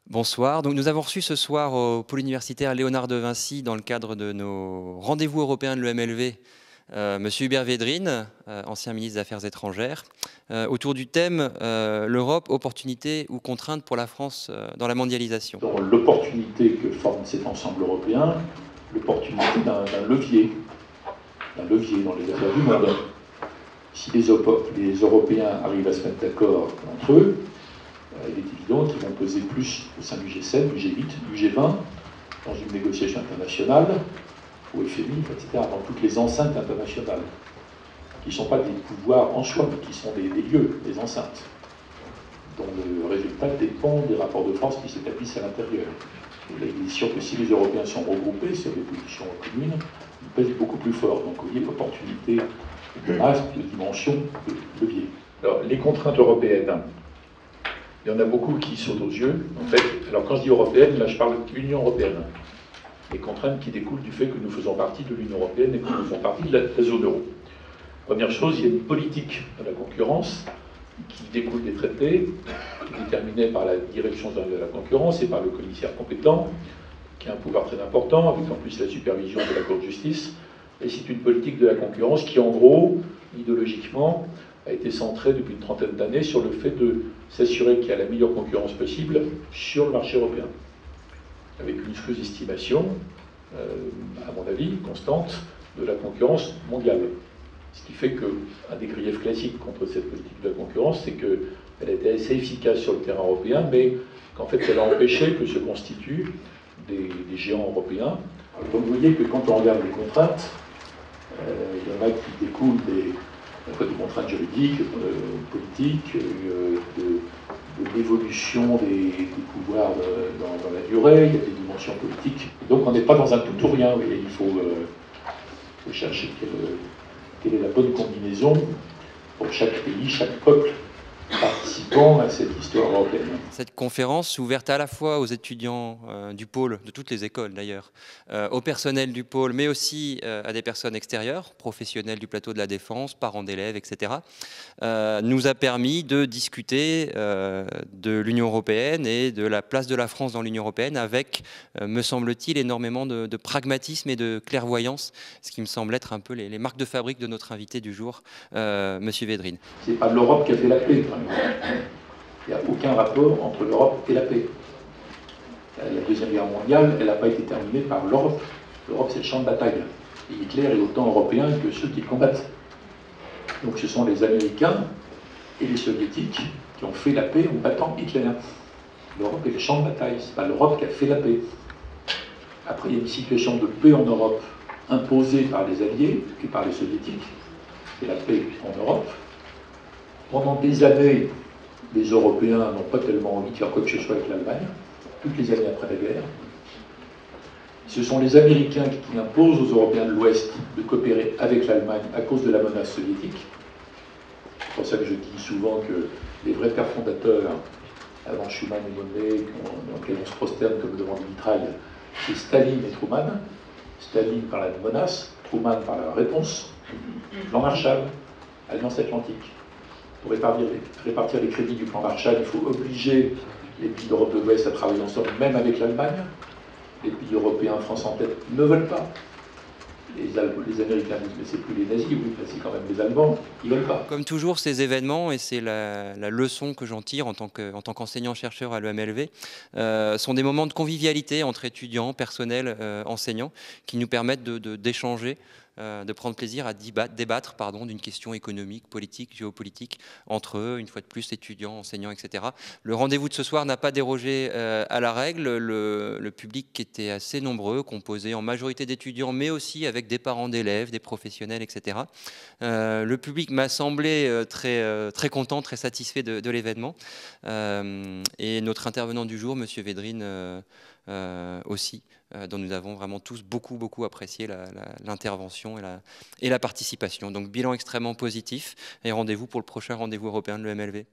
Bonsoir. Donc, nous avons reçu ce soir au pôle universitaire Léonard de Vinci, dans le cadre de nos rendez-vous européens de l'EMLV, Monsieur Hubert Védrine, ancien ministre des Affaires étrangères, autour du thème l'Europe, opportunité ou contrainte pour la France dans la mondialisation. Dans l'opportunité que forme cet ensemble européen, l'opportunité d'un levier dans les affaires du monde. Si les Européens arrivent à se mettre d'accord entre eux, il est évident qu'ils vont peser plus au sein du G7, du G8, du G20, dans une négociation internationale, au FMI, etc., dans toutes les enceintes internationales, qui ne sont pas des pouvoirs en soi, mais qui sont des lieux, des enceintes, dont le résultat dépend des rapports de force qui s'établissent à l'intérieur. Et là, il est sûr que si les Européens sont regroupés sur des positions communes, ils pèsent beaucoup plus fort. Donc, vous voyez, l'opportunité de masse, de dimension, de levier. Alors, les contraintes européennes, il y en a beaucoup qui sautent aux yeux. En fait, alors quand je dis européenne, là je parle de l'Union européenne. Les contraintes qui découlent du fait que nous faisons partie de l'Union européenne et que nous faisons partie de la zone euro. Première chose, il y a une politique de la concurrence qui découle des traités, qui est déterminée par la direction de la concurrence et par le commissaire compétent, qui a un pouvoir très important, avec en plus la supervision de la Cour de justice. Et c'est une politique de la concurrence qui, en gros, idéologiquement, a été centrée depuis une trentaine d'années sur le fait de s'assurer qu'il y a la meilleure concurrence possible sur le marché européen, avec une sous-estimation, à mon avis, constante, de la concurrence mondiale. Ce qui fait qu'un des griefs classiques contre cette politique de la concurrence, c'est qu'elle a été assez efficace sur le terrain européen, mais qu'en fait, elle a empêché que se constituent des géants européens. Alors, donc vous voyez que quand on regarde les contraintes, il y en a qui découlent des contraintes juridiques, politiques, de l'évolution des pouvoirs dans la durée, il y a des dimensions politiques. Donc on n'est pas dans un tout ou rien, et il faut chercher quelle est la bonne combinaison pour chaque pays, chaque peuple participant à cette histoire européenne. Cette conférence ouverte à la fois aux étudiants du pôle, de toutes les écoles d'ailleurs, au personnel du pôle, mais aussi à des personnes extérieures, professionnels du plateau de la Défense, parents d'élèves, etc., nous a permis de discuter de l'Union européenne et de la place de la France dans l'Union européenne avec, me semble-t-il, énormément de pragmatisme et de clairvoyance, ce qui me semble être un peu les marques de fabrique de notre invité du jour, Monsieur Védrine. C'est pas l'Europe qui a fait la paix, par exemple. Il n'y a aucun rapport entre l'Europe et la paix. La Deuxième Guerre mondiale, elle n'a pas été terminée par l'Europe. L'Europe, c'est le champ de bataille. Et Hitler est autant européen que ceux qui le combattent. Donc ce sont les Américains et les Soviétiques qui ont fait la paix en battant Hitler. L'Europe est le champ de bataille, ce n'est pas l'Europe qui a fait la paix. Après, il y a une situation de paix en Europe imposée par les Alliés et par les Soviétiques. C'est la paix en Europe. Pendant des années, les Européens n'ont pas tellement envie de faire quoi que ce soit avec l'Allemagne, toutes les années après la guerre. Ce sont les Américains qui imposent aux Européens de l'Ouest de coopérer avec l'Allemagne à cause de la menace soviétique. C'est pour ça que je dis souvent que les vrais pères fondateurs, avant Schuman et Monnet, dans lesquels on se prosterne comme devant des mitrailles, c'est Staline et Truman. Staline par la menace, Truman par la réponse. Plan Marshall, Alliance Atlantique. Pour répartir les crédits du plan Marshall, il faut obliger les pays d'Europe de l'Ouest à travailler ensemble, même avec l'Allemagne. Les pays européens, France en tête, ne veulent pas. Les Américains disent, mais c'est plus les nazis, oui, c'est quand même les Allemands, ils ne veulent pas. Comme toujours, ces événements, et c'est la leçon que j'en tire en tant qu'enseignant-chercheur à l'EMLV, sont des moments de convivialité entre étudiants, personnel, enseignants, qui nous permettent d'échanger, de prendre plaisir à débattre d'une question économique, politique, géopolitique, entre eux, une fois de plus, étudiants, enseignants, etc. Le rendez-vous de ce soir n'a pas dérogé à la règle. Le public était assez nombreux, composé en majorité d'étudiants, mais aussi avec des parents d'élèves, des professionnels, etc. Le public m'a semblé très content, très satisfait de l'événement. Et notre intervenant du jour, Monsieur Védrine, aussi, dont nous avons vraiment tous beaucoup apprécié l'intervention et la participation. Donc bilan extrêmement positif et rendez-vous pour le prochain rendez-vous européen de l'EMLV.